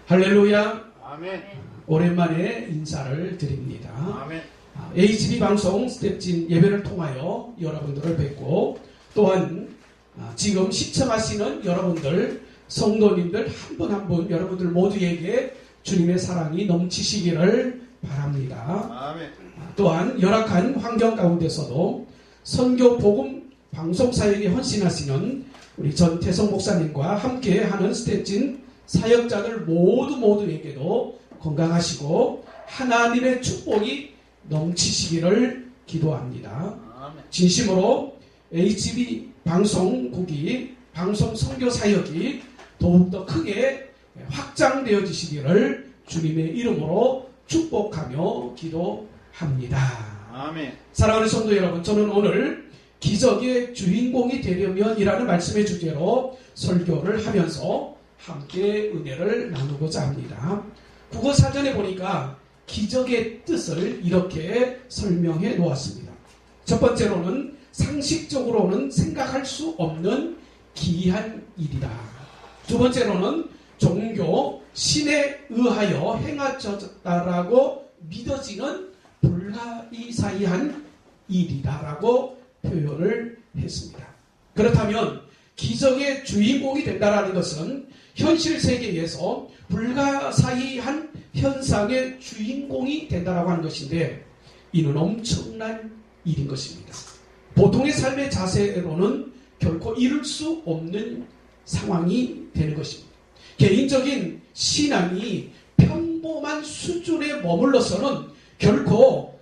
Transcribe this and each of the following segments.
할렐루야. 아멘. 오랜만에 인사를 드립니다. 아멘. HB 방송 스텝진 예배를 통하여 여러분들을 뵙고 또한 지금 시청하시는 여러분들 성도님들 한 분 한 분 여러분들 모두에게 주님의 사랑이 넘치시기를 바랍니다. 아멘. 또한 열악한 환경 가운데서도 선교 복음 방송 사역에 헌신하시는 우리 전태성 목사님과 함께하는 스텝진 사역자들 모두에게도 건강하시고 하나님의 축복이 넘치시기를 기도합니다. 아멘. 진심으로 HB 방송국이 방송 선교 사역이 더욱더 크게 확장되어지시기를 주님의 이름으로 축복하며 기도합니다. 아멘. 사랑하는 성도 여러분, 저는 오늘 기적의 주인공이 되려면이라는 말씀의 주제로 설교를 하면서 함께 은혜를 나누고자 합니다. 국어사전에 보니까 기적의 뜻을 이렇게 설명해 놓았습니다. 첫 번째로는 상식적으로는 생각할 수 없는 기이한 일이다. 두 번째로는 종교, 신에 의하여 행하졌다라고 믿어지는 불가이사이한 일이다라고 표현을 했습니다. 그렇다면 기적의 주인공이 된다라는 것은 현실 세계에서 불가사의한 현상의 주인공이 된다라고 하는 것인데 이는 엄청난 일인 것입니다. 보통의 삶의 자세로는 결코 이룰 수 없는 상황이 되는 것입니다. 개인적인 신앙이 평범한 수준에 머물러서는 결코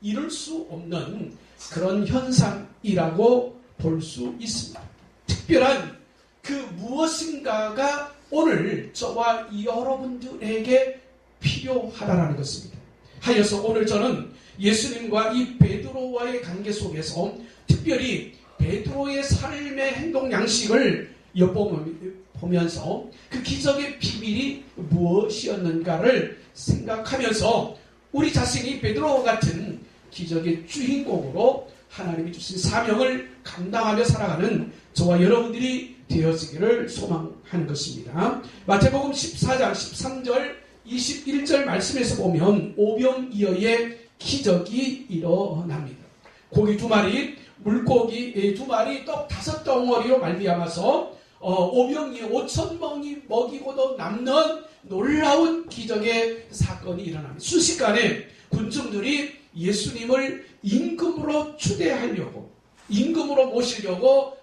이룰 수 없는 그런 현상이라고 볼 수 있습니다. 특별한 그 무엇인가가 오늘 저와 여러분들에게 필요하다는 것입니다. 하여서 오늘 저는 예수님과 이 베드로와의 관계 속에서 특별히 베드로의 삶의 행동 양식을 엿보면서 그 기적의 비밀이 무엇이었는가를 생각하면서 우리 자신이 베드로와 같은 기적의 주인공으로 하나님이 주신 사명을 감당하며 살아가는 저와 여러분들이 되어지기를 소망하는 것입니다. 마태복음 14장 13절 21절 말씀에서 보면 오병이어의 기적이 일어납니다. 고기 2마리, 물고기 2마리, 떡 5덩어리로 말미암아서 오병이어 5,000명이 먹이고도 남는 놀라운 기적의 사건이 일어납니다. 순식간에 군중들이 예수님을 임금으로 추대하려고, 임금으로 모시려고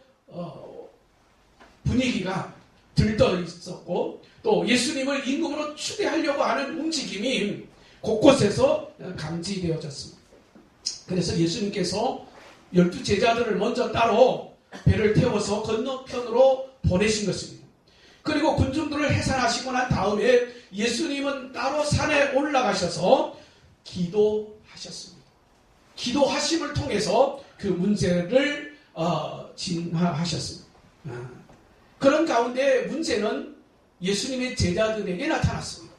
분위기가 들떠 있었고 또 예수님을 임금으로 추대하려고 하는 움직임이 곳곳에서 감지되어졌습니다. 그래서 예수님께서 12제자들을 먼저 따로 배를 태워서 건너편으로 보내신 것입니다. 그리고 군중들을 해산하시고 난 다음에 예수님은 따로 산에 올라가셔서 기도하셨습니다. 기도하심을 통해서 그 문제를 진화하셨습니다. 그런 가운데 문제는 예수님의 제자들에게 나타났습니다.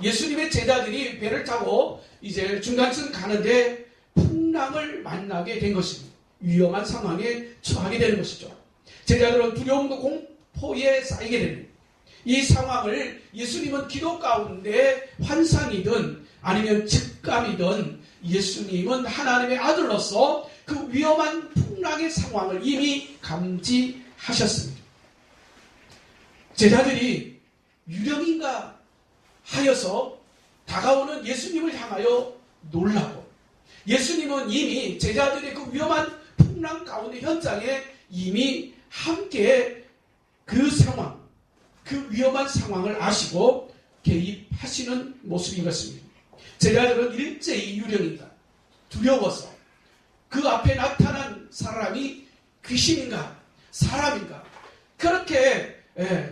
예수님의 제자들이 배를 타고 이제 중간쯤 가는데 풍랑을 만나게 된 것입니다. 위험한 상황에 처하게 되는 것이죠. 제자들은 두려움과 공포에 쌓이게 됩니다. 이 상황을 예수님은 기도 가운데 환상이든 아니면 직감이든 예수님은 하나님의 아들로서 그 위험한 풍랑의 상황을 이미 감지하셨습니다. 제자들이 유령인가 하여서 다가오는 예수님을 향하여 놀라고 예수님은 이미 제자들의 그 위험한 풍랑 가운데 현장에 이미 함께 그 상황, 그 위험한 상황을 아시고 개입하시는 모습인 것입니다. 제자들은 일제히 유령인가 두려워서 그 앞에 나타난 사람이 귀신인가 사람인가 그렇게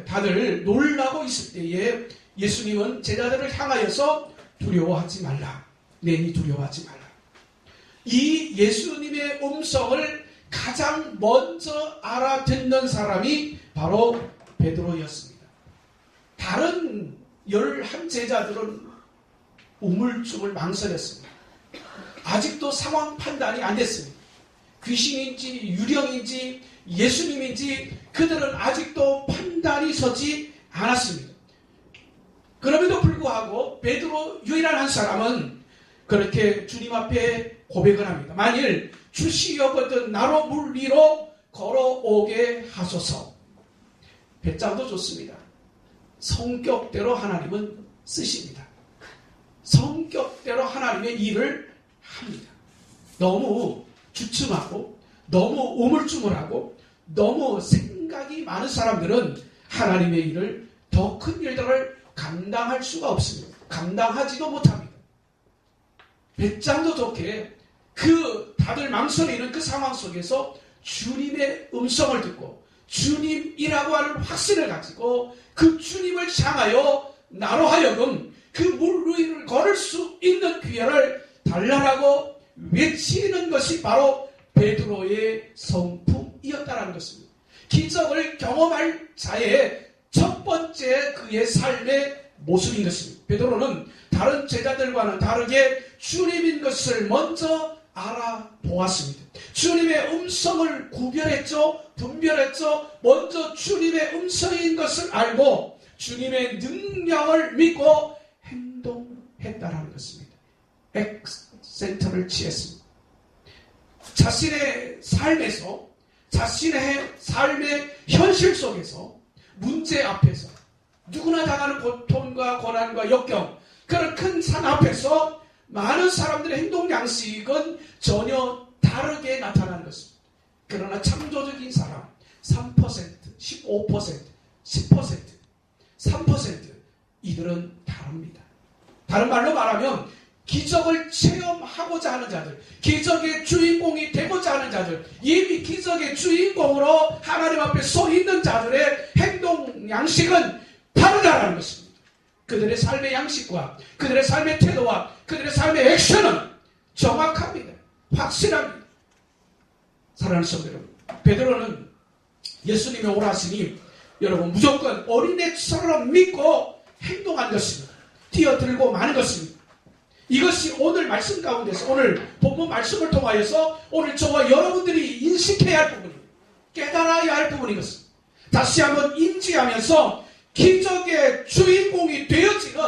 다들 놀라고 있을 때에 예수님은 제자들을 향하여서 두려워하지 말라. 내니 두려워하지 말라. 이 예수님의 음성을 가장 먼저 알아듣는 사람이 바로 베드로였습니다. 다른 11제자들은 우물쭈물 망설였습니다. 아직도 상황 판단이 안 됐습니다. 귀신인지 유령인지 예수님인지 그들은 아직도 판단이 서지 않았습니다. 그럼에도 불구하고 베드로 유일한 한 사람은 그렇게 주님 앞에 고백을 합니다. 만일 주시려거든 나로 물 위로 걸어오게 하소서. 배짱도 좋습니다. 성격대로 하나님은 쓰십니다. 성격대로 하나님의 일을 합니다. 너무 주춤하고 너무 우물쭈물하고 너무 생각이 많은 사람들은 하나님의 일을, 더 큰 일들을 감당할 수가 없습니다. 감당하지도 못합니다. 배짱도 좋게 다들 망설이는 그 상황 속에서 주님의 음성을 듣고 주님이라고 하는 확신을 가지고 그 주님을 향하여 나로 하여금 그 물 위를 걸을 수 있는 기회를 달라라고 외치는 것이 바로 베드로의 성품이었다는 것입니다. 기적을 경험할 자의 첫 번째 그의 삶의 모습인 것입니다. 베드로는 다른 제자들과는 다르게 주님인 것을 먼저 알아보았습니다. 주님의 음성을 구별했죠. 분별했죠. 먼저 주님의 음성인 것을 알고 주님의 능력을 믿고 행동했다는 것입니다. 액센트를 취했습니다. 자신의 삶에서, 자신의 삶의 현실 속에서, 문제 앞에서, 누구나 당하는 고통과 고난과 역경, 그런 큰 산 앞에서 많은 사람들의 행동 양식은 전혀 다르게 나타나는 것입니다. 그러나 창조적인 사람 3%, 15%, 10%, 3% 이들은 다릅니다. 다른 말로 말하면 기적을 체험하고자 하는 자들, 기적의 주인공이 되고자 하는 자들, 이미 기적의 주인공으로 하나님 앞에 서 있는 자들의 행동 양식은 다르다는 것입니다. 그들의 삶의 양식과 그들의 삶의 태도와 그들의 삶의 액션은 정확합니다. 확실합니다. 사랑하는 성도 여러분, 베드로는 예수님의 오라시니 여러분 무조건 어린애처럼 믿고 행동한 것입니다. 뛰어들고 마는 것입니다. 이것이 오늘 말씀 가운데서, 오늘 본문 말씀을 통하여서 오늘 저와 여러분들이 인식해야 할 부분입니다. 깨달아야 할 부분인 것입니다. 다시 한번 인지하면서 기적의 주인공이 되어지는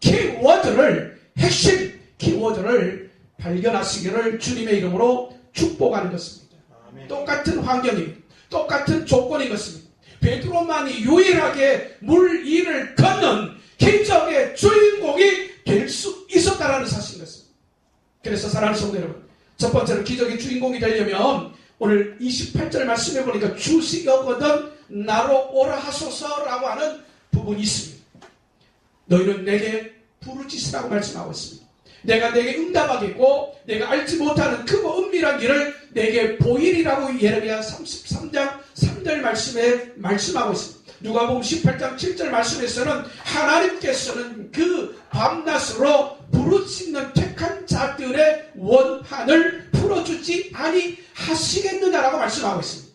키워드를, 핵심 키워드를 발견하시기를 주님의 이름으로 축복하는 것입니다. 아멘. 똑같은 환경입니다. 똑같은 조건인 것입니다. 베드로만이 유일하게 물 위를 걷는 기적의 주인공이 될 수 있었다라는 사실인 것입니다. 그래서 사랑하는 성도 여러분, 첫 번째로 기적의 주인공이 되려면 오늘 28절 말씀해 보니까 주시거든 나로 오라 하소서라고 하는 부분이 있습니다. 너희는 내게 부르짖으라고 말씀하고 있습니다. 내가 내게 응답하겠고 내가 알지 못하는 크고 은밀한 일을 내게 보이리라고 예레미야 33장 3절 말씀에 말씀하고 있습니다. 누가복음 18장 7절 말씀에서는 하나님께서는 그 밤낮으로 부르짖는 택한 자들의 원한을 풀어주지 아니하시겠느냐라고 말씀하고 있습니다.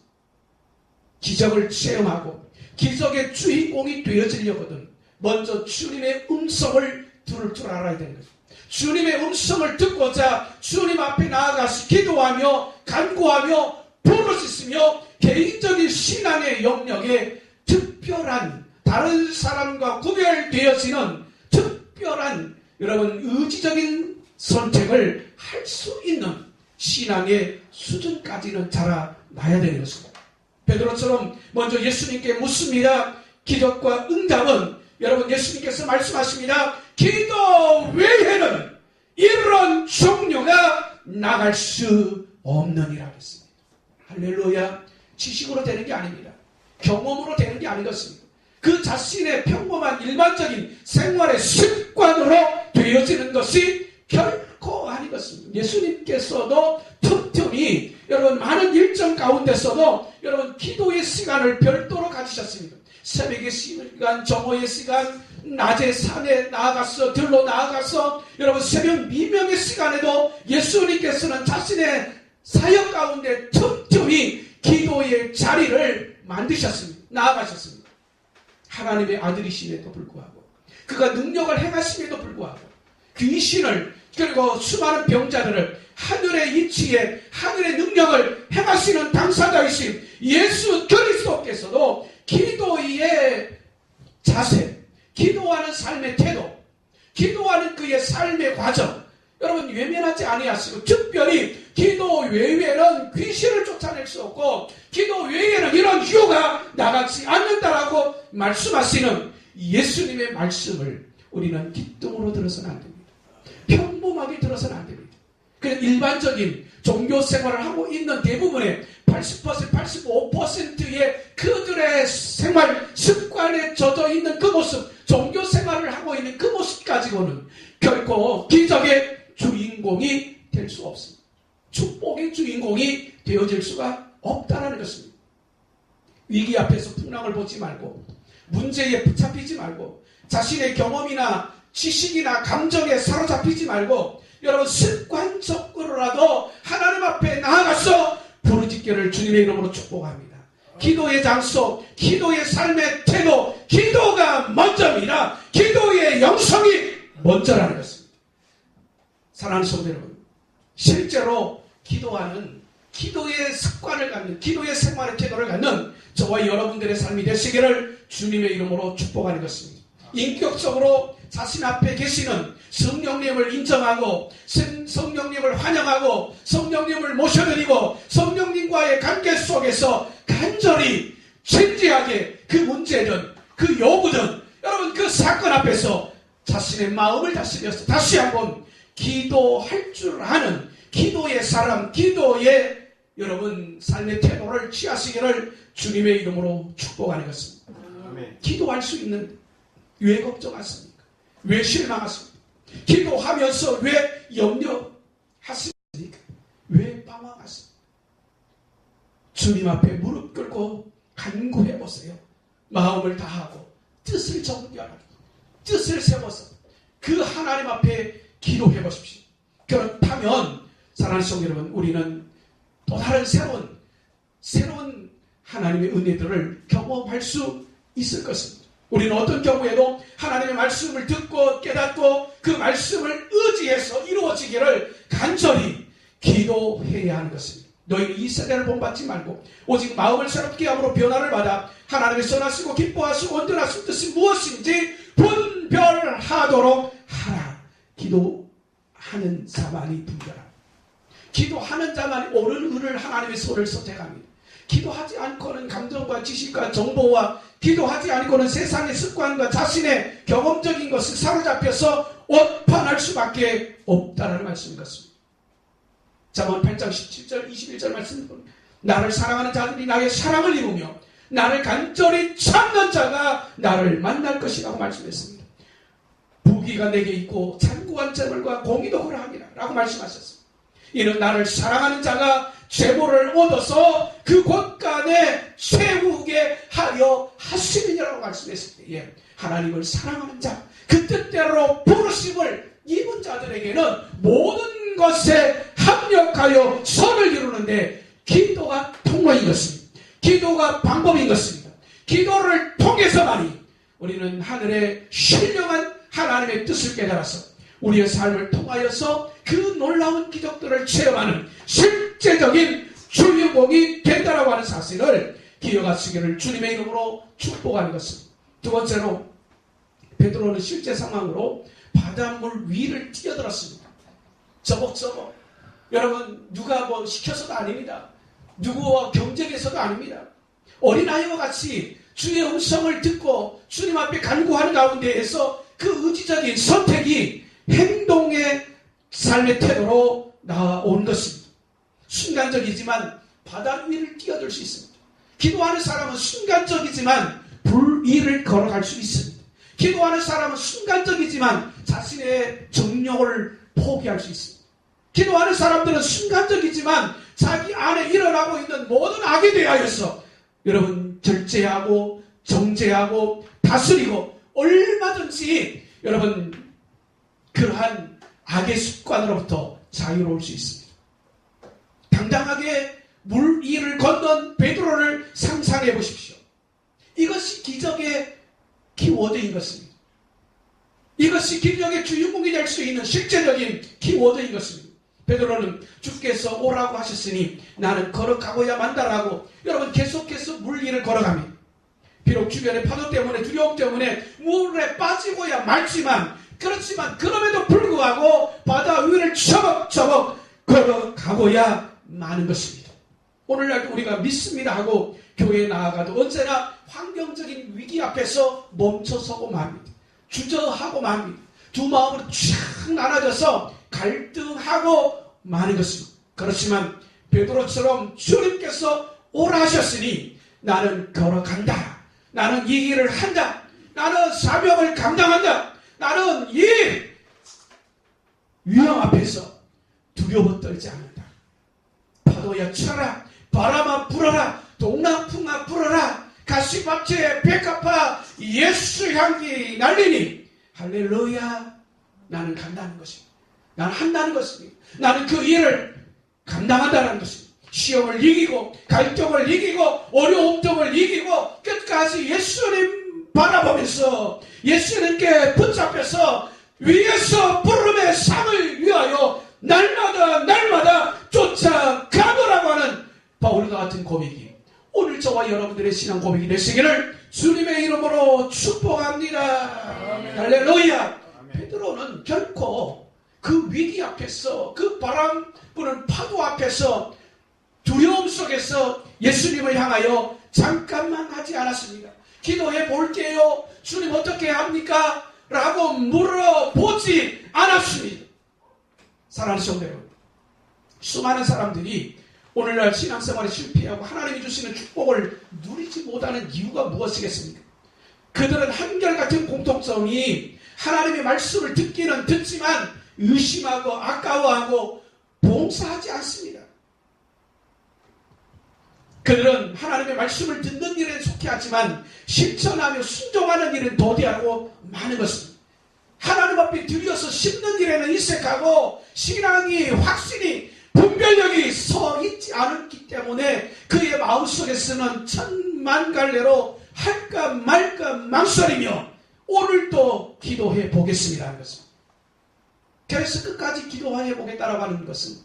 기적을 체험하고 기적의 주인공이 되어지려거든 먼저 주님의 음성을 들을 줄 알아야 되는 거죠. 주님의 음성을 듣고자 주님 앞에 나아가서 기도하며 간구하며 부르짖으며 개인적인 신앙의 영역에 특별한, 다른 사람과 구별되어지는 특별한 여러분 의지적인 선택을 할 수 있는 신앙의 수준까지는 자라나야 되는 것입니다. 베드로처럼 먼저 예수님께 묻습니다. 기적과 응답은 여러분 예수님께서 말씀하십니다. 기도 외에는 이런 종류가 나갈 수 없느니라 했습니다. 할렐루야. 지식으로 되는 게 아닙니다. 경험으로 되는 게 아닌 것입니다. 그 자신의 평범한 일반적인 생활의 습관으로 되어지는 것이 결코 아닌 것입니다. 예수님께서도 틈틈이 여러분 많은 일정 가운데서도 여러분 기도의 시간을 별도로 가지셨습니다. 새벽의 시간, 정오의 시간, 낮에 산에 나아가서 들로 나아가서 여러분 새벽 미명의 시간에도 예수님께서는 자신의 사역 가운데 틈틈이 기도의 자리를 만드셨습니다. 나아가셨습니다. 하나님의 아들이심에도 불구하고 그가 능력을 행하심에도 불구하고 귀신을 그리고 수많은 병자들을 하늘의 이치에 하늘의 능력을 행하시는 당사자이신 예수 그리스도께서도 기도의 자세, 기도하는 삶의 태도, 기도하는 그의 삶의 과정, 여러분 외면하지 아니하시고, 특별히 기도 외에는 귀신을 쫓아낼 수 없고 기도 외에는 이런 유혹가 나가지 않는다라고 말씀하시는 예수님의 말씀을 우리는 기쁨으로 들어서는 안 됩니다. 평범하게 들어서는 안 됩니다. 그냥 일반적인 종교 생활을 하고 있는 대부분의 80%, 85%의 그들의 생활 습관에 젖어 있는 그 모습, 종교 생활을 하고 있는 그 모습 가지고는 결코 기적의 주인공이 될 수 없습니다. 축복의 주인공이 되어질 수가 없다는 것입니다. 위기 앞에서 풍랑을 보지 말고, 문제에 붙잡히지 말고, 자신의 경험이나 지식이나 감정에 사로잡히지 말고, 여러분 습관적으로라도 하나님 앞에 나아가서 부르짖기를 주님의 이름으로 축복합니다. 기도의 장소, 기도의 삶의 태도, 기도가 먼저입니다. 기도의 영성이 먼저라는 것입니다. 사랑하는 성도 여러분, 실제로 기도하는, 기도의 습관을 갖는, 기도의 생활의 태도를 갖는 저와 여러분들의 삶이 되시기를 주님의 이름으로 축복하는 것입니다. 인격적으로 자신 앞에 계시는 성령님을 인정하고, 성령님을 환영하고, 성령님을 모셔드리고, 성령님과의 관계 속에서 간절히 진지하게 그 문제든 그 요구든 여러분 그 사건 앞에서 자신의 마음을 다스려서 다시 한번 기도할 줄 아는 기도의 사람, 기도의 여러분 삶의 태도를 취하시기를 주님의 이름으로 축복하는 것입니다. 기도할 수 있는, 왜 걱정하십니까? 왜 실망하십니까? 기도하면서 왜 염려하십니까? 왜 방황하십니까? 주님 앞에 무릎 꿇고 간구해 보세요. 마음을 다하고 뜻을 정결하게, 뜻을 세워서 그 하나님 앞에 기도해 보십시오. 그렇다면 사랑하는 성도 여러분, 우리는 또 다른 새로운 하나님의 은혜들을 경험할 수 있을 것입니다. 우리는 어떤 경우에도 하나님의 말씀을 듣고 깨닫고 그 말씀을 의지해서 이루어지기를 간절히 기도해야 하는 것입니다. 너희는 이 세대를 본받지 말고 오직 마음을 새롭게 함으로 변화를 받아 하나님의 선하시고 기뻐하시고 온전하신 뜻이 무엇인지 분별하도록 하라. 기도하는 자만이 분별합니다. 기도하는 자만이 옳은 의를 하나님의 손을 선택합니다. 기도하지 않고는 감정과 지식과 정보와 기도하지 않고는 세상의 습관과 자신의 경험적인 것을 사로잡혀서 오판할 수밖에 없다는 말씀인 것입니다. 잠언 8장 17절 21절 말씀 보면 나를 사랑하는 자들이 나의 사랑을 이루며 나를 간절히 찾는 자가 나를 만날 것이라고 말씀했습니다. 부귀가 내게 있고 잔고한 재물과 공의도 그러함이라 라고 말씀하셨습니다. 이는 나를 사랑하는 자가 재물을 얻어서 그 곳간에 세우게 하려 하시느니라고 말씀했습니다. 예. 하나님을 사랑하는 자, 그 뜻대로 부르심을 입은 자들에게는 모든 것에 합력하여 선을 이루는데 기도가 통로인 것입니다. 기도가 방법인 것입니다. 기도를 통해서만이 우리는 하늘의 신령한 하나님의 뜻을 깨달아서 우리의 삶을 통하여서 그 놀라운 기적들을 체험하는 실제적인 주인공이 된다라고 하는 사실을 기억하시기를 주님의 이름으로 축복하는 것입니다. 두 번째로 베드로는 실제 상황으로 바닷물 위를 뛰어들었습니다. 저벅저벅. 여러분 누가 뭐 시켜서도 아닙니다. 누구와 경쟁해서도 아닙니다. 어린아이와 같이 주의 음성을 듣고 주님 앞에 간구하는 가운데에서 그 의지적인 선택이 행동의 삶의 태도로 나온 것입니다. 순간적이지만 바다 위를 뛰어들 수 있습니다. 기도하는 사람은 순간적이지만 불 위를 걸어갈 수 있습니다. 기도하는 사람은 순간적이지만 자신의 정욕을 포기할 수 있습니다. 기도하는 사람들은 순간적이지만 자기 안에 일어나고 있는 모든 악에 대하여서 여러분 절제하고 정제하고 다스리고 얼마든지 여러분 그러한 악의 습관으로부터 자유로울 수 있습니다. 당당하게 물 위를 건넌 베드로를 상상해 보십시오. 이것이 기적의 키워드인 것입니다. 이것이 기적의 주인공이 될 수 있는 실제적인 키워드인 것입니다. 베드로는 주께서 오라고 하셨으니 나는 걸어가고야 만다라고 여러분 계속해서 물 위를 걸어갑니다. 비록 주변의 파도 때문에 두려움 때문에 물에 빠지고야 말지만 그렇지만 그럼에도 불구하고 바다 위를 처벅처벅 걸어가고야 마는 것입니다. 오늘날 우리가 믿습니다 하고 교회에 나아가도 언제나 환경적인 위기 앞에서 멈춰서고 맙니다. 주저하고 맙니다. 두 마음으로 쫙 나눠져서 갈등하고 마는 것입니다. 그렇지만 베드로처럼 주님께서 오라 하셨으니 나는 걸어간다. 나는 이 일을 한다. 나는 사명을 감당한다. 나는 이 위험 앞에서 두려워 떨지 않는다. 파도야 쳐라. 바람아 불어라. 동남풍아 불어라. 가시밭에 백합화 예수 향기 날리니 할렐루야. 나는 간다는 것입니다. 나는 한다는 것입니다. 나는 그 일을 감당한다는 것입니다. 시험을 이기고 갈등을 이기고 어려움 등을 이기고 끝까지 예수님 바라보면서 예수님께 붙잡혀서 위에서 부름의 상을 위하여 날마다 쫓아가더라고 하는 바울과 같은 고백이 오늘 저와 여러분들의 신앙 고백이 되시기를 주님의 이름으로 축복합니다. 아멘. 할렐루야. 베드로는 결코 그 위기 앞에서 그 바람 부는 파도 앞에서 두려움 속에서 예수님을 향하여 잠깐만 하지 않았습니다. 기도해 볼게요. 주님 어떻게 합니까? 라고 물어보지 않았습니다. 사랑하는 성도 여러분, 수많은 사람들이 오늘날 신앙생활에 실패하고 하나님이 주시는 축복을 누리지 못하는 이유가 무엇이겠습니까? 그들은 한결같은 공통점이 하나님의 말씀을 듣기는 듣지만 의심하고 아까워하고 봉사하지 않습니다. 그들은 하나님의 말씀을 듣는 일에 속해하지만 실천하며 순종하는 일은 도대하고 많은 것입니다. 하나님 앞에 들여서 심는 일에는 인색하고 신앙이 확신이 분별력이 서 있지 않았기 때문에 그의 마음속에서는 천만갈래로 할까 말까 망설이며 오늘도 기도해 보겠습니다 하는 것입니다. 그래서 끝까지 기도해 보겠다라고 하는 것은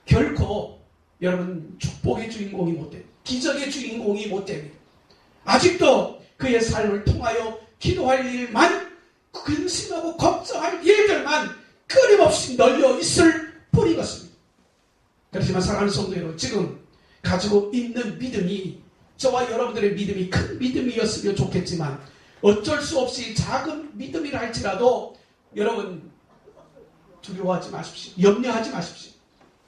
결코 여러분 축복의 주인공이 못됩니다. 기적의 주인공이 못됩니다. 아직도 그의 삶을 통하여 기도할 일만 근심하고 걱정할 일들만 끊임없이 널려 있을 뿐인 것입니다. 그렇지만 사랑하는 성도 여러분, 지금 가지고 있는 믿음이 저와 여러분들의 믿음이 큰 믿음이었으면 좋겠지만 어쩔 수 없이 작은 믿음이라 할지라도 여러분 두려워하지 마십시오. 염려하지 마십시오.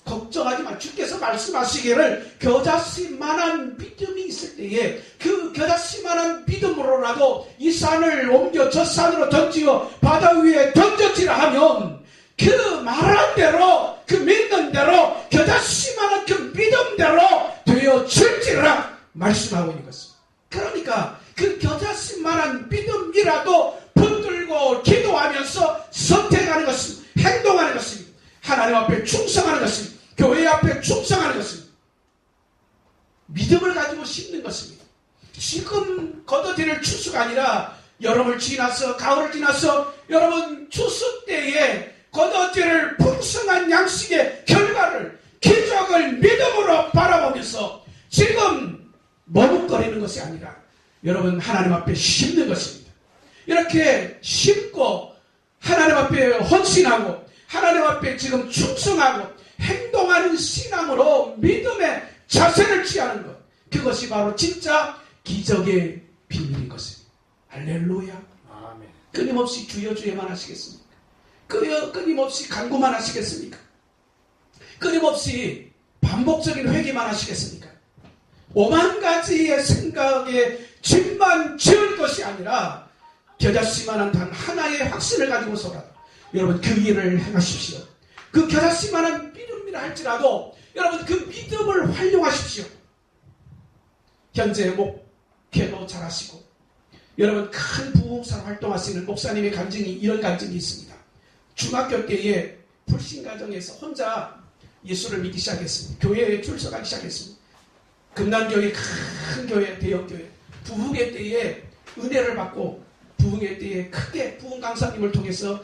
걱정하지 마. 주께서 말씀하시기를 겨자씨만한 믿음이 있을 때에 그 겨자씨만한 믿음으로라도 이 산을 옮겨 저 산으로 던지어 바다 위에 던졌지라 하면 그 말한 대로 그 믿는 대로 겨자씨만한 그 믿음대로 되어질지라 말씀하고 있는 것입니다. 그러니까 그 겨자씨만한 믿음이라도 붙들고 기도하면서 선택하는 것입니다. 행동하는 것입니다. 하나님 앞에 충성하는 것입니다. 교회 앞에 충성하는 것입니다. 믿음을 가지고 심는 것입니다. 지금 걷어들일 추수가 아니라 여름을 지나서 가을을 지나서 여러분 추수 때에 걷어들일 풍성한 양식의 결과를 기적을 믿음으로 바라보면서 지금 머뭇거리는 것이 아니라 여러분 하나님 앞에 심는 것입니다. 이렇게 심고 하나님 앞에 헌신하고 하나님 앞에 지금 충성하고 행동하는 신앙으로 믿음의 자세를 취하는 것, 그것이 바로 진짜 기적의 비밀인 것입니다. 할렐루야. 아멘. 끊임없이 주여 주여만 하시겠습니까? 끊임없이 간구만 하시겠습니까? 끊임없이 반복적인 회개만 하시겠습니까? 오만 가지의 생각에 집만 지을 것이 아니라 겨자씨만한 단 하나의 확신을 가지고서라도 여러분 그 일을 행하십시오. 그 겨자씨만한 믿음이라 할지라도 여러분 그 믿음을 활용하십시오. 현재 목회도 잘하시고 여러분 큰 부흥사로 활동하시는 목사님의 간증이 이런 간증이 있습니다. 중학교 때에 불신가정에서 혼자 예수를 믿기 시작했습니다. 교회에 출석하기 시작했습니다. 금난교회 큰 교회 대형교회 부흥회 때에 은혜를 받고 부흥회 때에 크게 부흥 강사님을 통해서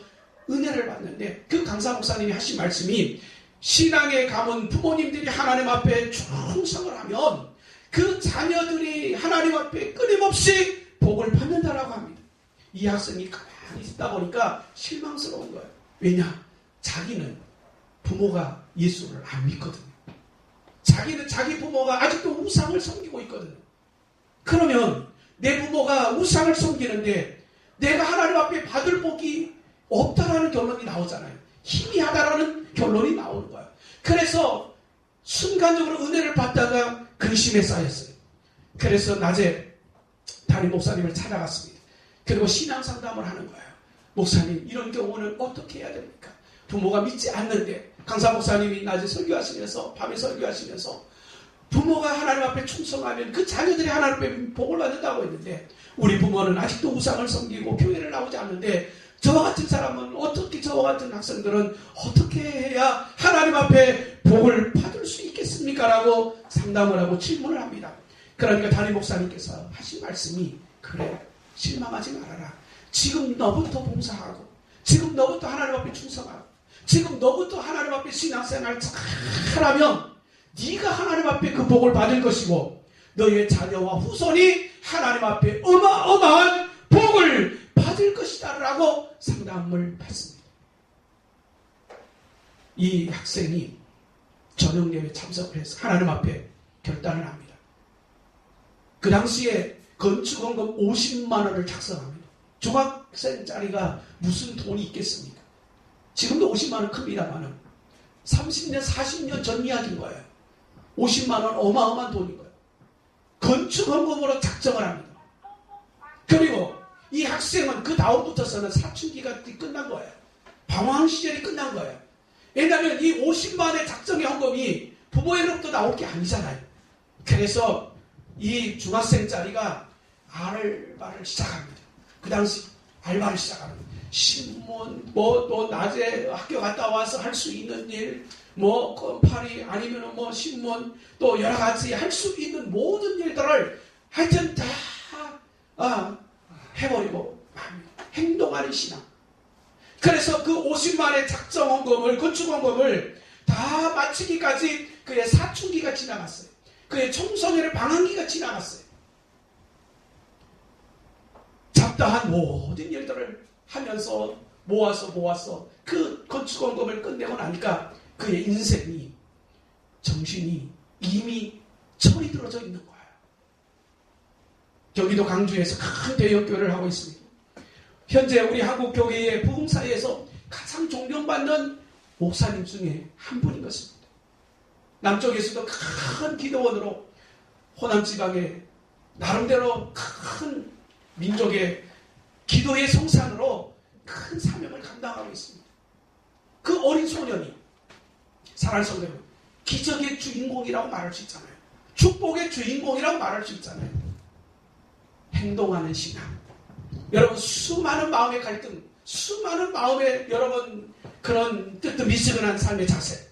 은혜를 받는데 그 강사 목사님이 하신 말씀이 신앙의 가문 부모님들이 하나님 앞에 충성을 하면 그 자녀들이 하나님 앞에 끊임없이 복을 받는다라고 합니다. 이 학생이 가만히 있다 보니까 실망스러운 거예요. 왜냐? 자기는 부모가 예수를 안 믿거든요. 자기는 자기 부모가 아직도 우상을 섬기고 있거든요. 그러면 내 부모가 우상을 섬기는데 내가 하나님 앞에 받을 복이 없다라는 결론이 나오잖아요. 희미하다라는 결론이 나오는 거예요. 그래서 순간적으로 은혜를 받다가 근심에 쌓였어요. 그래서 낮에 담임 목사님을 찾아갔습니다. 그리고 신앙 상담을 하는 거예요. 목사님, 이런 경우는 어떻게 해야 됩니까? 부모가 믿지 않는데, 강사 목사님이 낮에 설교하시면서, 밤에 설교하시면서 부모가 하나님 앞에 충성하면 그 자녀들이 하나님 앞에 복을 받는다고 했는데, 우리 부모는 아직도 우상을 섬기고 교회를 나오지 않는데 저와 같은 사람은 어떻게, 저와 같은 학생들은 어떻게 해야 하나님 앞에 복을 받을 수 있겠습니까? 라고 상담을 하고 질문을 합니다. 그러니까 담임 목사님께서 하신 말씀이, 그래, 실망하지 말아라. 지금 너부터 봉사하고, 지금 너부터 하나님 앞에 충성하고, 지금 너부터 하나님 앞에 신앙생활 잘하면 네가 하나님 앞에 그 복을 받을 것이고, 너의 자녀와 후손이 하나님 앞에 어마어마한 복을 받을 것이다 라고 상담을 받습니다. 이 학생이 저녁 예배 참석을 해서 하나님 앞에 결단을 합니다. 그 당시에 건축원금 50만 원을 작성합니다. 중학생짜리가 무슨 돈이 있겠습니까? 지금도 50만 원 큽니다만은 30년, 40년 전 이야기인 거예요. 50만 원 어마어마한 돈인 거예요. 건축원금으로 작정을 합니다. 그리고 이 학생은 그 다음부터서는 사춘기가 끝난 거예요. 방황 시절이 끝난 거예요. 왜냐하면 이 50만 원의 작정의 헌금이 부모에게로부터 나올 게 아니잖아요. 그래서 이 중학생짜리가 알바를 시작합니다. 그 당시 알바를 시작합니다. 신문, 또 낮에 학교 갔다 와서 할 수 있는 일, 껌파리, 아니면 신문, 또 여러 가지 할 수 있는 모든 일들을 하여튼 다, 해버리고 행동하는 신앙. 그래서 그 50만의 작정원금을, 건축원금을 다 마치기까지 그의 사춘기가 지나갔어요. 그의 청소년의 방황기가 지나갔어요. 잡다한 모든 일들을 하면서 모아서 그 건축원금을 끝내고 나니까 그의 인생이, 정신이 이미 철이 들어져 있는 거예요. 경기도 강주에서 큰 대형교회를 하고 있습니다. 현재 우리 한국 교회의 부흥사회에서 가장 존경받는 목사님 중에 한 분인 것입니다. 남쪽에서도 큰 기도원으로 호남 지방에 나름대로 큰 민족의 기도의 성산으로 큰 사명을 감당하고 있습니다. 그 어린 소년이, 사랑하는 성도 여러분, 기적의 주인공이라고 말할 수 있잖아요. 축복의 주인공이라고 말할 수 있잖아요. 행동하는 신앙. 여러분, 수많은 마음의 갈등, 수많은 마음의 여러분 그런 뜨뜻미지근한 삶의 자세,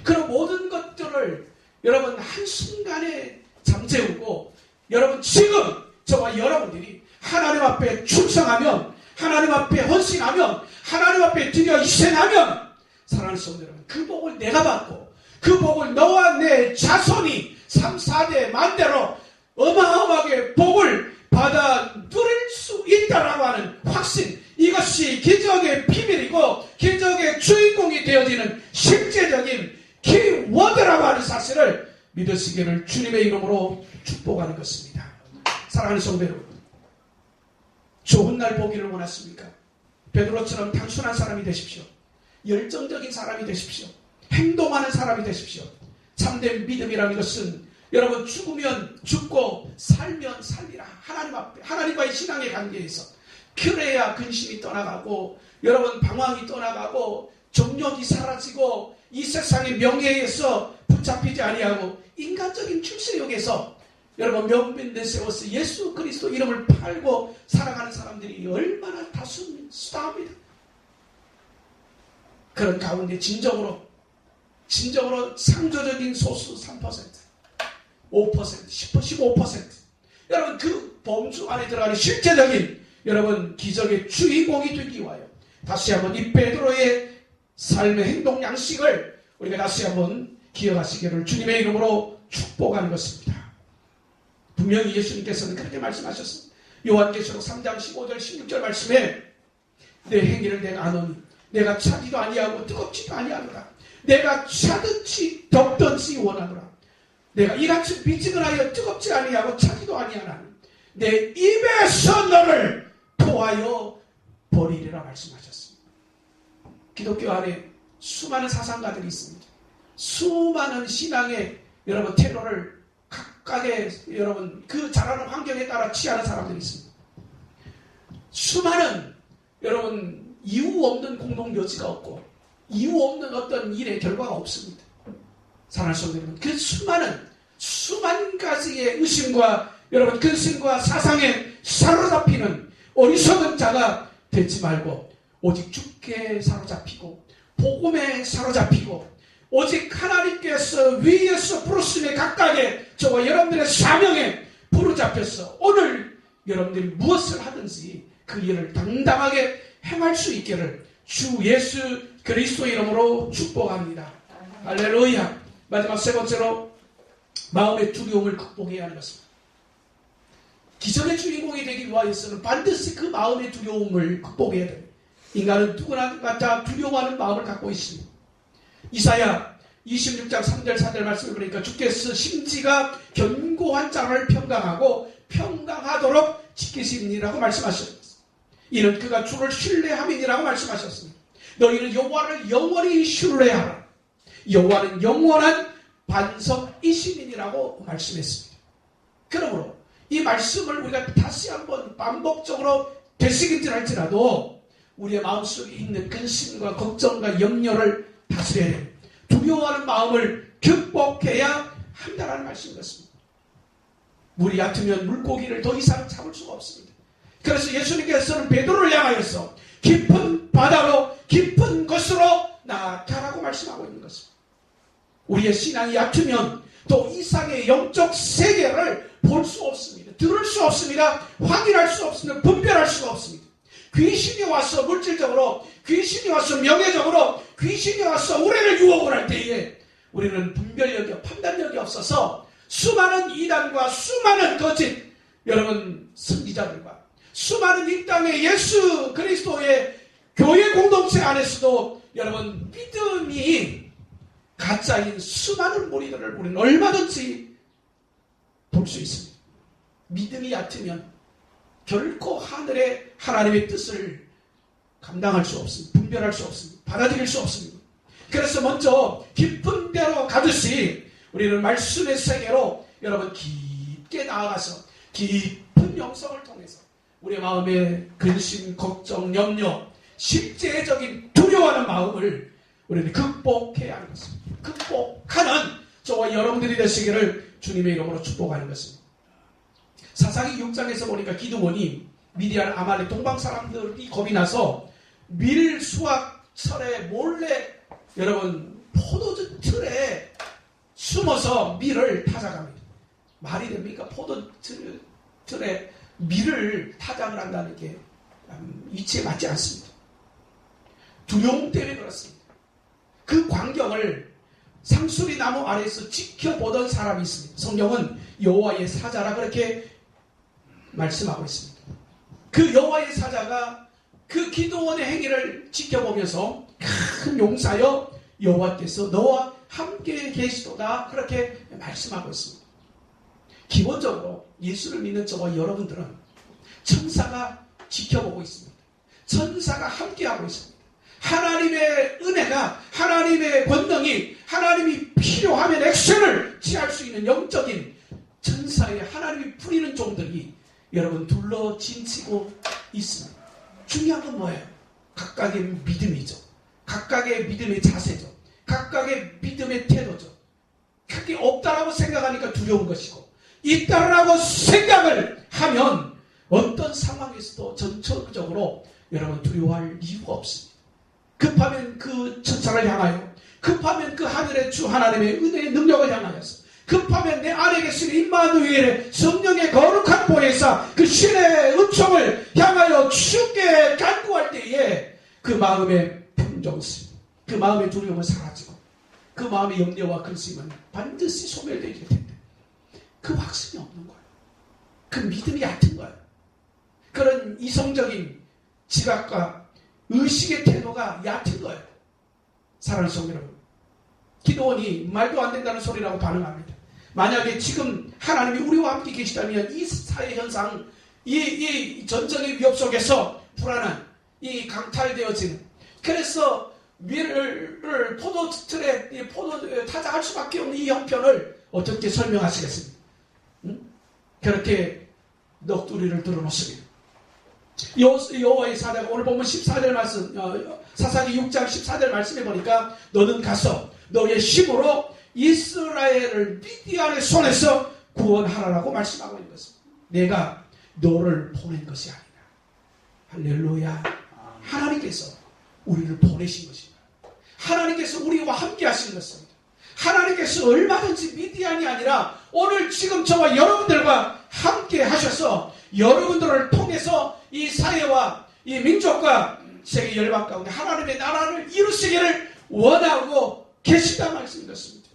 그런 모든 것들을 여러분 한순간에 잠재우고, 여러분 지금 저와 여러분들이 하나님 앞에 충성하면, 하나님 앞에 헌신하면, 하나님 앞에 드려 희생하면, 사랑하는 성도 여러분, 그 복을 내가 받고 그 복을 너와 내 자손이 3, 4대 만대로 어마어마하게 복을 받아 누릴 수 있다라고 하는 확신, 이것이 기적의 비밀이고 기적의 주인공이 되어지는 실제적인 키워드라고 하는 사실을 믿으시기를 주님의 이름으로 축복하는 것입니다. 사랑하는 성도 여러분, 좋은 날 보기를 원하십니까? 베드로처럼 단순한 사람이 되십시오. 열정적인 사람이 되십시오. 행동하는 사람이 되십시오. 참된 믿음이라는 것은 여러분 죽으면 죽고 살면 살리라. 하나님 앞에, 하나님과의 신앙의 관계에서 그래야 근심이 떠나가고, 여러분 방황이 떠나가고, 정욕이 사라지고, 이 세상의 명예에서 붙잡히지 아니하고 인간적인 출세욕에서 여러분 명분 내세워서 예수 그리스도 이름을 팔고 살아가는 사람들이 얼마나 다수합니다. 그런 가운데 진정으로 상조적인 소수 3%, 5%, 10%, 15%, 여러분 그 범주 안에 들어가는 실제적인 여러분 기적의 주인공이 되기 위하여 다시 한번 이 베드로의 삶의 행동 양식을 우리가 다시 한번 기억하시기를 주님의 이름으로 축복하는 것입니다. 분명히 예수님께서는 그렇게 말씀하셨습니다. 요한계시록 3장 15절 16절 말씀에 내 행위를 내가 아노니 내가 차지도 아니하고 뜨겁지도 아니하노라. 내가 차든지 덥든지 원하노라. 내가 이같이 미지근하여 뜨겁지 아니하고 차지도 아니하나니 내 입에서 너를 토하여 버리리라 말씀하셨습니다. 기독교 안에 수많은 사상가들이 있습니다. 수많은 신앙의 여러분 테러를 각각의 여러분 그 자라는 환경에 따라 취하는 사람들이 있습니다. 수많은 여러분 이유 없는 공동묘지가 없고 이유 없는 어떤 일의 결과가 없습니다. 사랑하는 성도 여러분, 그 수만 가지의 의심과 여러분 근심과 사상에 사로잡히는 어리석은 자가 되지 말고 오직 주께 사로잡히고 복음에 사로잡히고 오직 하나님께서 위에서 부르심에 각각의 저와 여러분들의 사명에 부르잡혀서 오늘 여러분들이 무엇을 하든지 그 일을 당당하게 행할 수 있기를 주 예수 그리스도 이름으로 축복합니다. 할렐루야. 마지막 세 번째로 마음의 두려움을 극복해야 하는 것입니다. 기적의 주인공이 되기 위해서는 반드시 그 마음의 두려움을 극복해야 됩니다. 인간은 누구나 다 두려워하는 마음을 갖고 있습니다. 이사야 26장 3절 4절 말씀을 보니까 주께서 심지가 견고한 자를 평강하고 평강하도록 지키시니라고 말씀하셨습니다. 이는 그가 주를 신뢰함이니라고 말씀하셨습니다. 너희는 여호와를 영원히 신뢰하라. 여호와는 영원한 반석이심이니라고 말씀했습니다. 그러므로 이 말씀을 우리가 다시 한번 반복적으로 되새김질할지라도 우리의 마음속에 있는 근심과 걱정과 염려를 다스려야 됩니다. 두려워하는 마음을 극복해야 한다는 말씀인 것입니다. 물이 얕으면 물고기를 더 이상 잡을 수가 없습니다. 그래서 예수님께서는 베드로를 향하여서 깊은 바다로 깊은 곳으로 나가라고 말씀하고 있는 것입니다. 우리의 신앙이 얕으면 더 이상의 영적 세계를 볼 수 없습니다. 들을 수 없습니다. 확인할 수 없습니다. 분별할 수가 없습니다. 귀신이 와서 물질적으로, 귀신이 와서 명예적으로, 귀신이 와서 우리를 유혹을 할 때에 우리는 분별력이, 판단력이 없어서 수많은 이단과 수많은 거짓 여러분 선지자들과 수많은 이 땅의 예수 그리스도의 교회 공동체 안에서도 여러분 믿음이 가짜인 수많은 무리들을 우리는 얼마든지 볼 수 있습니다. 믿음이 얕으면 결코 하늘의 하나님의 뜻을 감당할 수 없습니다. 분별할 수 없습니다. 받아들일 수 없습니다. 그래서 먼저 깊은 데로 가듯이 우리는 말씀의 세계로 여러분 깊게 나아가서 깊은 영성을 통해서 우리의 마음의 근심, 걱정, 염려, 실제적인 두려워하는 마음을 우리는 극복해야 하는 것입니다. 극복하는 저와 여러분들이 되시기를 주님의 이름으로 축복하는 것입니다. 사사기 6장에서 보니까 기드온이 미디안 아말렉 동방 사람들이 겁이 나서 밀 수확철에 몰래 여러분 포도 틀에 숨어서 밀을 타작합니다. 말이 됩니까? 포도 틀에 밀을 타작을 한다는 게 이치에 맞지 않습니다. 두려움 때문에 그렇습니다. 그 광경을 상수리 나무 아래에서 지켜보던 사람이 있습니다. 성경은 여호와의 사자라 그렇게 말씀하고 있습니다. 그 여호와의 사자가 그 기드온의 행위를 지켜보면서 큰 용사여 여호와께서 너와 함께 계시도다 그렇게 말씀하고 있습니다. 기본적으로 예수를 믿는 저와 여러분들은 천사가 지켜보고 있습니다. 천사가 함께하고 있습니다. 하나님의 은혜가, 하나님의 권능이, 하나님이 필요하면 액션을 취할 수 있는 영적인 천사의 하나님이 부리는 종들이 여러분 둘러 진치고 있습니다. 중요한 건 뭐예요? 각각의 믿음이죠. 각각의 믿음의 자세죠. 각각의 믿음의 태도죠. 그게 없다라고 생각하니까 두려운 것이고 있다라고 생각을 하면 어떤 상황에서도 전적으로 여러분 두려워할 이유가 없습니다. 급하면 그 천사를 향하여, 급하면 그 하늘의 주 하나님의 은혜의 능력을 향하여서, 급하면 내 안에 계신 임마누엘의 성령의 거룩한 보혜사 그 신의 은총을 향하여 주께 간구할 때에 그 마음의 평정심, 그 마음의 두려움은 사라지고 그 마음의 염려와 근심은 반드시 소멸되게 된다. 그 확신이 없는 거예요. 그 믿음이 얕은 거예요. 그런 이성적인 지각과 의식의 태도가 얕은 거예요. 사랑하는 성도 여러분, 기도원이 말도 안 된다는 소리라고 반응합니다. 만약에 지금 하나님이 우리와 함께 계시다면 이 사회 현상, 이 전쟁의 위협 속에서 불안한, 이 강탈되어지는, 그래서 미를 포도틀에 타자할 수밖에 없는 이 형편을 어떻게 설명하시겠습니까? 그렇게 넋두리를 들어놓습니다. 여호와의 사자가 오늘 보면 14절 말씀, 사사기 6장 14절 말씀해 보니까 너는 가서 너의 힘으로 이스라엘을 미디안의 손에서 구원하라라고 말씀하고 있는 것입니다. 내가 너를 보낸 것이 아니라. 할렐루야. 하나님께서 우리를 보내신 것입니다. 하나님께서 우리와 함께 하시는 것입니다. 하나님께서 얼마든지 미디안이 아니라 오늘 지금 저와 여러분들과 함께 하셔서 여러분들을 통해서 이 사회와 이 민족과 세계 열방 가운데 하나님의 나라를 이루시기를 원하고 계시다 말씀드렸습니다.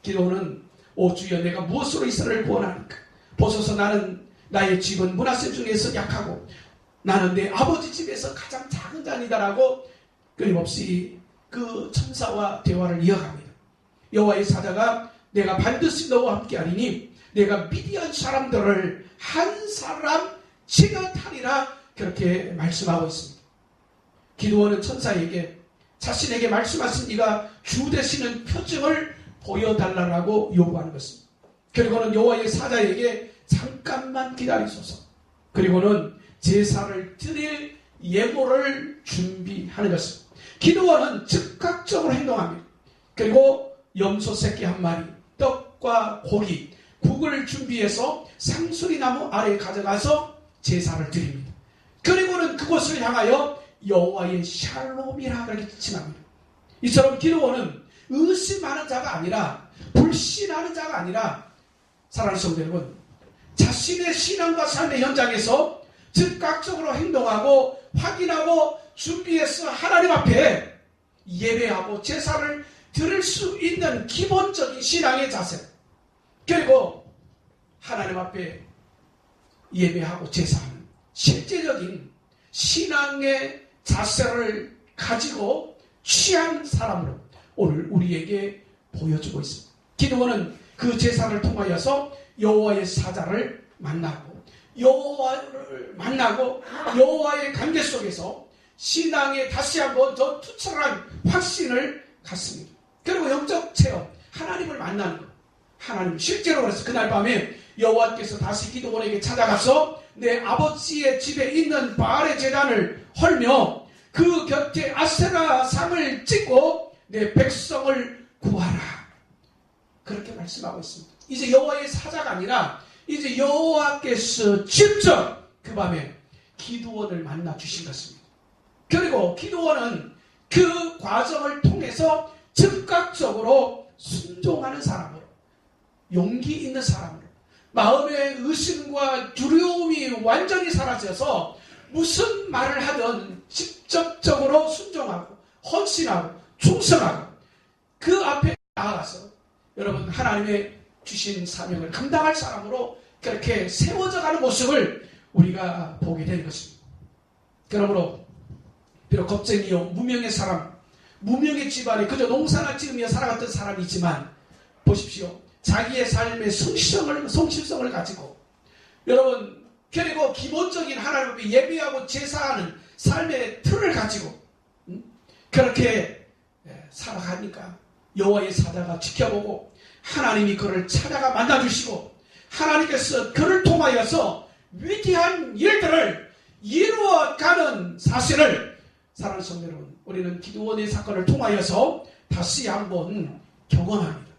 기도는 오 주여 내가 무엇으로 이스라엘을 구원하니까 보소서 나는 나의 집은 므낫세 중에서 약하고 나는 내 아버지 집에서 가장 작은 자니다라고 끊임없이 그 천사와 대화를 이어갑니다. 여호와의 사자가 내가 반드시 너와 함께 하리니 내가 미디안 사람들을 한 사람 치료하리라 그렇게 말씀하고 있습니다. 기드온은 천사에게 자신에게 말씀하신 이가 주 되시는 표징을 보여달라고 요구하는 것입니다. 그리고는 여호와의 사자에게 잠깐만 기다리소서. 그리고는 제사를 드릴 예물을 준비하는 것입니다. 기드온은 즉각적으로 행동합니다. 그리고 염소 새끼 한 마리, 떡과 고기, 국을 준비해서 상수리나무 아래에 가져가서 제사를 드립니다. 그리고는 그곳을 향하여 여호와의 샬롬이라 그렇게 칭합니다. 이처럼 기드온은 의심하는 자가 아니라 불신하는 자가 아니라 사랑하는 성도 여러분, 자신의 신앙과 삶의 현장에서 즉각적으로 행동하고 확인하고 준비해서 하나님 앞에 예배하고 제사를 드릴 수 있는 기본적인 신앙의 자세, 그리고 하나님 앞에 예배하고 제사하는 실제적인 신앙의 자세를 가지고 취한 사람으로 오늘 우리에게 보여주고 있습니다. 기드온은 그 제사를 통하여서 여호와의 사자를 만나고 여호와를 만나고 여호와의 관계 속에서 신앙에 다시 한번 더 투철한 확신을 갖습니다. 그리고 영적 체험, 하나님을 만나는 것. 하나님 실제로 그래서 그날 밤에 여호와께서 다시 기드온에게 찾아가서 내 아버지의 집에 있는 바알의 제단을 헐며 그 곁에 아세라 상을 찍고 내 백성을 구하라. 그렇게 말씀하고 있습니다. 이제 여호와의 사자가 아니라 이제 여호와께서 직접 그 밤에 기드온을 만나 주신 것입니다. 그리고 기드온은 그 과정을 통해서 즉각적으로 순종하는 사람으로, 용기 있는 사람으로, 마음의 의심과 두려움이 완전히 사라져서 무슨 말을 하든 직접적으로 순종하고 헌신하고 충성하고 그 앞에 나아가서 여러분 하나님의 주신 사명을 감당할 사람으로 그렇게 세워져 가는 모습을 우리가 보게 되는 것입니다. 그러므로 비록 겁쟁이요 무명의 사람, 무명의 집안에 그저 농사나 지으며 살아갔던 사람이지만 보십시오. 자기의 삶의 성실성을 가지고 여러분 그리고 기본적인 하나님 앞에 예배하고 제사하는 삶의 틀을 가지고 그렇게 살아가니까 여호와의 사자가 지켜보고 하나님이 그를 찾아가 만나주시고 하나님께서 그를 통하여서 위대한 일들을 이루어가는 사실을 사랑하는 성도 여러분, 우리는 기드온의 사건을 통하여서 다시 한번 경험합니다.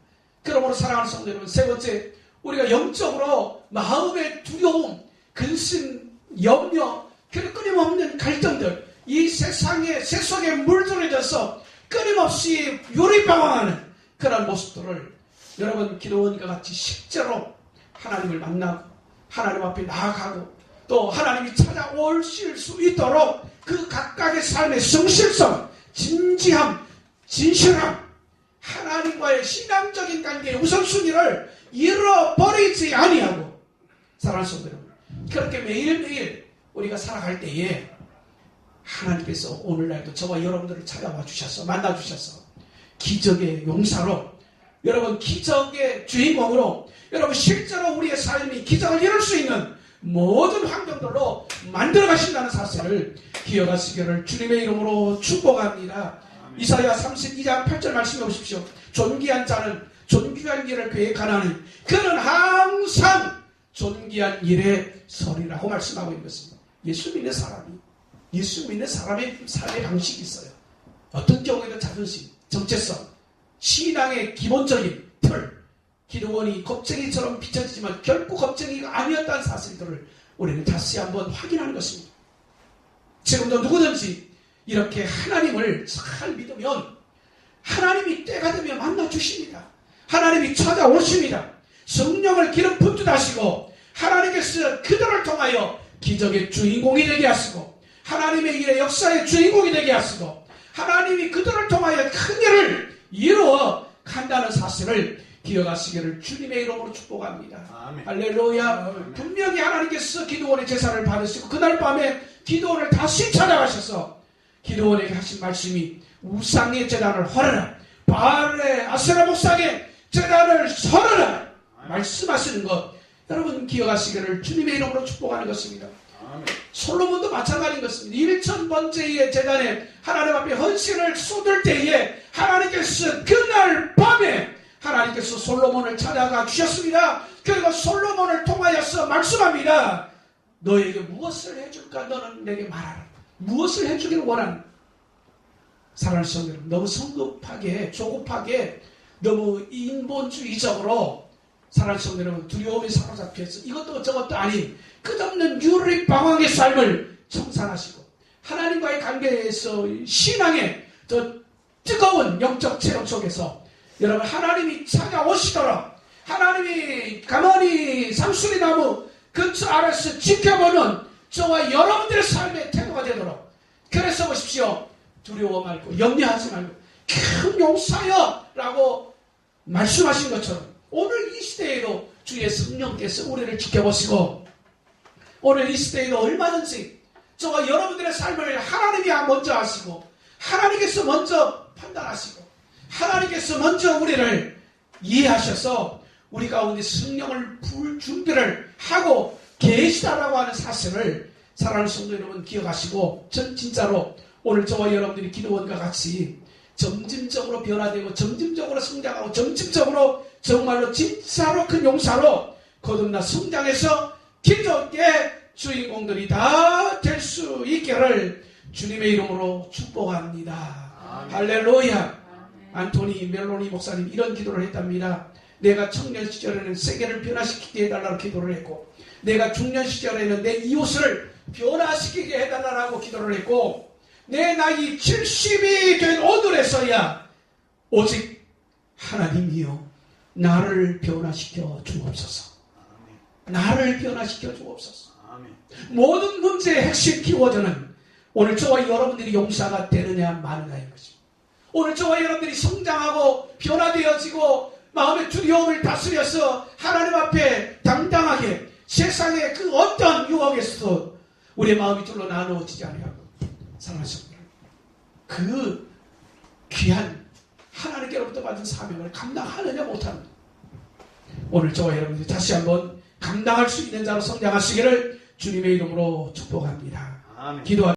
그러므로 사랑하는 성도 여러분, 세 번째, 우리가 영적으로 마음의 두려움, 근심, 염려, 그리고 끊임없는 갈등들, 이 세상에 세속에 물들여져서 끊임없이 요리방황하는 그런 모습들을 여러분 기도원과 같이 실제로 하나님을 만나고 하나님 앞에 나아가고 또 하나님이 찾아오실 수 있도록 그 각각의 삶의 성실성, 진지함, 진실함, 하나님과의 신앙적인 관계의 우선순위를 잃어버리지 아니하고 사랑하는 성도 여러분, 그렇게 매일매일 우리가 살아갈 때에 하나님께서 오늘날도 저와 여러분들을 찾아와 주셔서 만나 주셔서 기적의 용사로, 여러분 기적의 주인공으로, 여러분 실제로 우리의 삶이 기적을 이룰 수 있는 모든 환경들로 만들어 가신다는 사실을 기억하시기를 주님의 이름으로 축복합니다. 이사야 32장 8절 말씀해 보십시오. 존귀한 자는 존귀한 일을 계획하나니 그는 항상 존귀한 일에 서리라고 말씀하고 있는 것입니다. 예수 믿는 사람의 삶의 방식이 있어요. 어떤 경우에도 자존심, 정체성, 신앙의 기본적인 틀, 기도원이 겁쟁이처럼 비춰지지만 결코 겁쟁이가 아니었다는 사실들을 우리는 다시 한번 확인하는 것입니다. 지금도 누구든지 이렇게 하나님을 잘 믿으면 하나님이 때가 되면 만나주십니다. 하나님이 찾아오십니다. 성령을 기름 붓듯 하시고 하나님께서 그들을 통하여 기적의 주인공이 되게 하시고 하나님의 일의 역사의 주인공이 되게 하시고 하나님이 그들을 통하여 큰 일을 이루어 간다는 사실을 기억하시기를 주님의 이름으로 축복합니다. 아멘. 할렐루야. 아멘. 분명히 하나님께서 기드온의 제사를 받으시고 그날 밤에 기드온을 다시 찾아가셔서 기드온에게 하신 말씀이 우상의 제단을 헐어라, 바알의 아세라 목상의 제단을 헐어라 말씀하시는 것, 여러분 기억하시기를 주님의 이름으로 축복하는 것입니다. 아멘. 솔로몬도 마찬가지인 것입니다. 1000번째의 제단에 하나님 앞에 헌신을 쏟을 때에 하나님께서 그날 밤에 하나님께서 솔로몬을 찾아가 주셨습니다. 그리고 솔로몬을 통하여서 말씀합니다. 너에게 무엇을 해줄까? 너는 내게 말하라. 무엇을 해주기를 원하는? 사랑하는 성도 여러분, 너무 성급하게 조급하게 너무 인본주의적으로 사랑하는 성도 여러분, 두려움에 사로잡혀서 이것도 저것도 아닌 끝없는 유리방황의 삶을 청산하시고 하나님과의 관계에서 신앙의 저 뜨거운 영적 체험 속에서 여러분 하나님이 찾아오시도록 하나님이 가만히 상수리나무 근처 아래서 지켜보는 저와 여러분들의 삶의 태도가 되도록, 그래서 보십시오. 두려워 말고 염려하지 말고 큰 용사여 라고 말씀하신 것처럼 오늘 이 시대에도 주의 성령께서 우리를 지켜보시고 오늘 이 시대에도 얼마든지 저와 여러분들의 삶을 하나님이 먼저 하시고 하나님께서 먼저 판단하시고 하나님께서 먼저 우리를 이해하셔서 우리 가운데 성령을 부을 준비를 하고 계시다라고 하는 사실을 사랑하는 성도 여러분 기억하시고, 전 진짜로 오늘 저와 여러분들이 기도원과 같이 점진적으로 변화되고 점진적으로 성장하고 점진적으로 정말로 진짜로 큰 용사로 거듭나 성장해서 기적의 주인공들이 다 될 수 있기를 주님의 이름으로 축복합니다. 아멘. 할렐루야. 안토니 멜로니 목사님 이런 기도를 했답니다. 내가 청년 시절에는 세계를 변화시키게 해달라고 기도를 했고 내가 중년 시절에는 내 이웃을 변화시키게 해달라고 기도를 했고 내 나이 70이 된 오늘에서야 오직 하나님이여 나를 변화시켜 주옵소서. 나를 변화시켜 주옵소서. 모든 문제의 핵심 키워드는 오늘 저와 여러분들이 용사가 되느냐 마느냐인 것입니다. 오늘 저와 여러분들이 성장하고 변화되어지고 마음의 두려움을 다스려서 하나님 앞에 당당하게 세상의 그 어떤 유혹에서도 우리의 마음이 둘로 나누어지지 아니하고 사랑하십니다. 그 귀한 하나님께로부터 받은 사명을 감당하느냐 못하느냐, 오늘 저와 여러분들이 다시 한번 감당할 수 있는 자로 성장하시기를 주님의 이름으로 축복합니다. 아멘. 기도합니다.